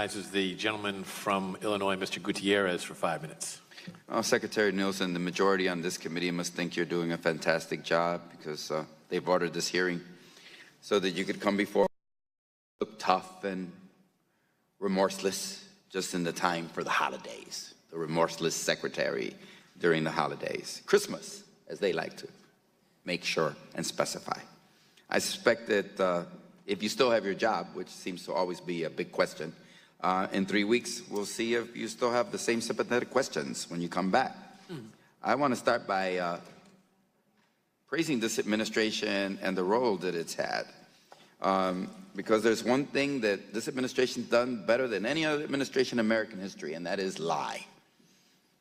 Is the gentleman from Illinois, Mr. Gutierrez, for 5 minutes. Secretary Nielsen, the majority on this committee must think you're doing a fantastic job because they've ordered this hearing so that you could come before, look tough and remorseless just in the time for the holidays. The remorseless secretary during the holidays. Christmas, as they like to make sure and specify. I suspect that if you still have your job, which seems to always be a big question, in 3 weeks, we'll see if you still have the same sympathetic questions when you come back. I want to start by praising this administration and the role that it's had. Because there's one thing that this administration's done better than any other administration in American history, and that is lie.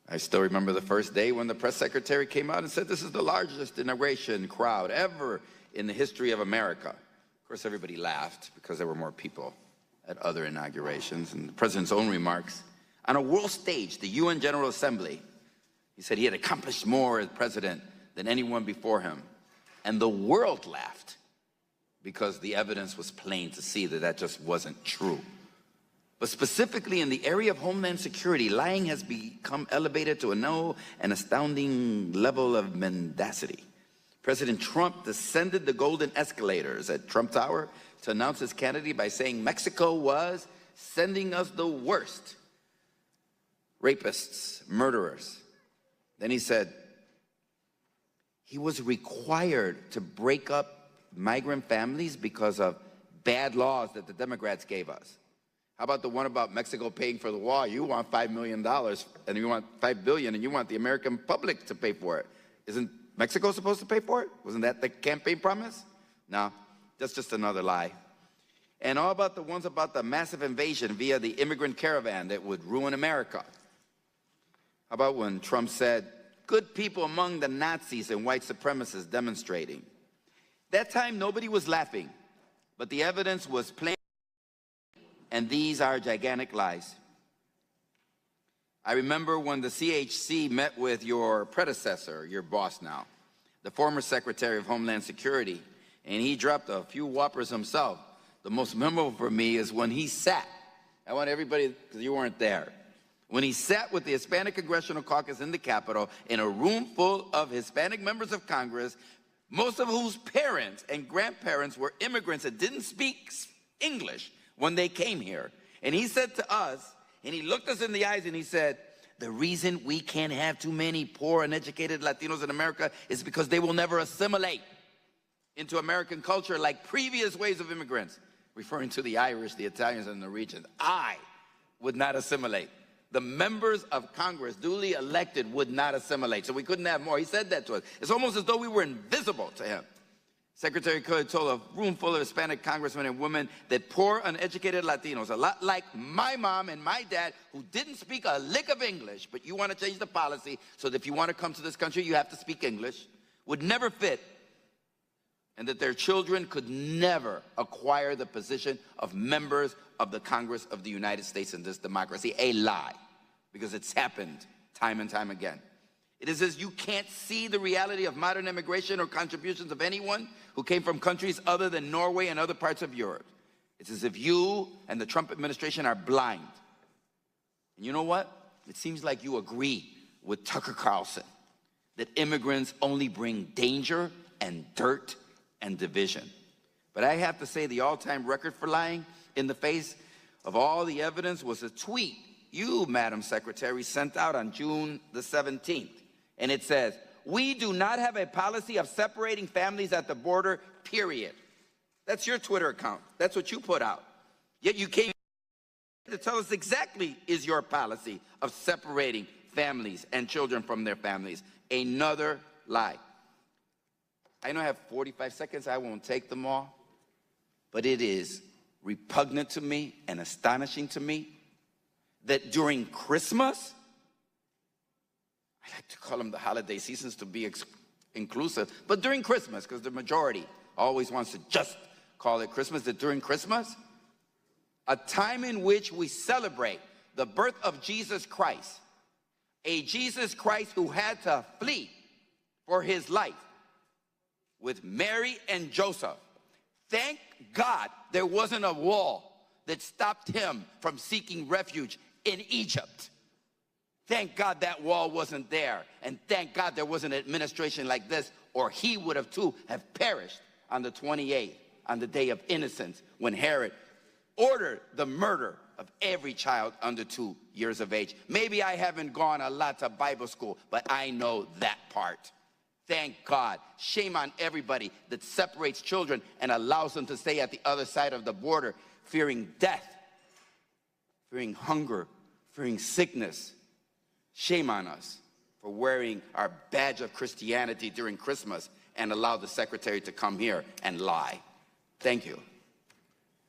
I still remember the first day when the press secretary came out and said, this is the largest inauguration crowd ever in the history of America. Of course, everybody laughed because there were more people at other inaugurations. And the president's own remarks, on a world stage, the UN General Assembly, he said he had accomplished more as president than anyone before him. And the world laughed because the evidence was plain to see that that just wasn't true. But specifically in the area of Homeland Security, lying has become elevated to an astounding level of mendacity. President Trump descended the golden escalators at Trump Tower to announce his candidacy by saying Mexico was sending us the worst rapists, murderers. Then he said he was required to break up migrant families because of bad laws that the Democrats gave us. How about the one about Mexico paying for the wall? You want $5 million and you want $5 billion and you want the American public to pay for it. Isn't Mexico supposed to pay for it? Wasn't that the campaign promise? No. That's just another lie. And all about the ones about the massive invasion via the immigrant caravan that would ruin America. How about when Trump said, good people among the Nazis and white supremacists demonstrating? That time nobody was laughing, but the evidence was plain, and these are gigantic lies. I remember when the CHC met with your predecessor, your boss now, the former Secretary of Homeland Security, and he dropped a few whoppers himself. The most memorable for me is when he sat. I want everybody, because you weren't there. When he sat with the Hispanic Congressional Caucus in the Capitol in a room full of Hispanic members of Congress, most of whose parents and grandparents were immigrants that didn't speak English when they came here. And he said to us, and he looked us in the eyes and he said, the reason we can't have too many poor, uneducated Latinos in America is because they will never assimilate into American culture like previous waves of immigrants, referring to the Irish, the Italians, and the Norwegians. I would not assimilate. The members of Congress, duly elected, would not assimilate, so we couldn't have more. He said that to us. It's almost as though we were invisible to him. Secretary Cohen told a room full of Hispanic congressmen and women that poor, uneducated Latinos, a lot like my mom and my dad, who didn't speak a lick of English, but you want to change the policy so that if you want to come to this country, you have to speak English, would never fit, and that their children could never acquire the position of members of the Congress of the United States in this democracy. A lie, because it's happened time and time again. It is as you can't see the reality of modern immigration or contributions of anyone who came from countries other than Norway and other parts of Europe. It's as if you and the Trump administration are blind. And you know what? It seems like you agree with Tucker Carlson that immigrants only bring danger and dirt and division. But I have to say the all-time record for lying in the face of all the evidence was a tweet you, Madam Secretary, sent out on June the 17th. And it says, we do not have a policy of separating families at the border, period. That's your Twitter account. That's what you put out. Yet you came to tell us exactly is your policy of separating families and children from their families. Another lie. I know I have 45 seconds. I won't take them all. But it is repugnant to me and astonishing to me that during Christmas, I like to call them the holiday seasons to be inclusive, but during Christmas, because the majority always wants to just call it Christmas, that during Christmas, a time in which we celebrate the birth of Jesus Christ, a Jesus Christ who had to flee for his life with Mary and Joseph. Thank God there wasn't a wall that stopped him from seeking refuge in Egypt. Thank God that wall wasn't there. And thank God there was an administration like this, or he would have too have perished on the 28th, on the day of innocence, when Herod ordered the murder of every child under 2 years of age. Maybe I haven't gone a lot to Bible school, but I know that part. Thank God. Shame on everybody that separates children and allows them to stay at the other side of the border, fearing death, fearing hunger, fearing sickness. Shame on us for wearing our badge of Christianity during Christmas and allow the secretary to come here and lie. Thank you.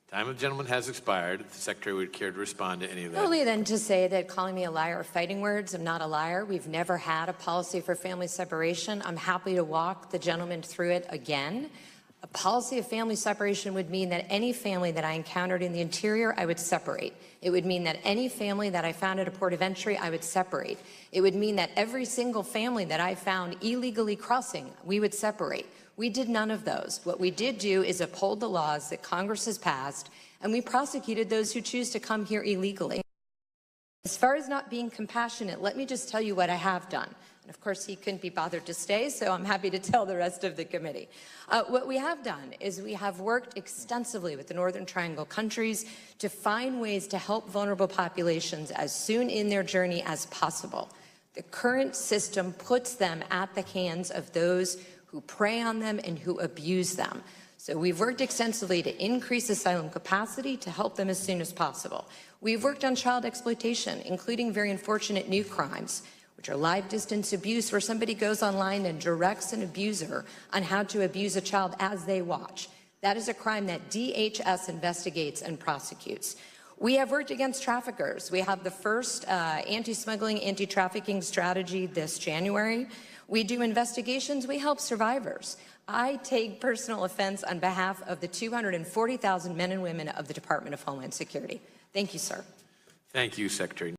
Time of the gentleman has expired. If the secretary would care to respond to any of that. Only then to say that calling me a liar are fighting words. I'm not a liar. We've never had a policy for family separation. I'm happy to walk the gentleman through it again. A policy of family separation would mean that any family that I encountered in the interior, I would separate. It would mean that any family that I found at a port of entry, I would separate. It would mean that every single family that I found illegally crossing, we would separate. We did none of those. What we did do is uphold the laws that Congress has passed, and we prosecuted those who choose to come here illegally. As far as not being compassionate, let me just tell you what I have done. And of course, he couldn't be bothered to stay, so I'm happy to tell the rest of the committee. What we have done is we have worked extensively with the Northern Triangle countries to find ways to help vulnerable populations as soon in their journey as possible. The current system puts them at the hands of those who prey on them and who abuse them. So we've worked extensively to increase asylum capacity to help them as soon as possible. We've worked on child exploitation, including very unfortunate new crimes, which are live distance abuse, where somebody goes online and directs an abuser on how to abuse a child as they watch. That is a crime that DHS investigates and prosecutes. We have worked against traffickers. We have the first anti-smuggling, anti-trafficking strategy this January. We do investigations. We help survivors. I take personal offense on behalf of the 240,000 men and women of the Department of Homeland Security. Thank you, sir. Thank you, Secretary.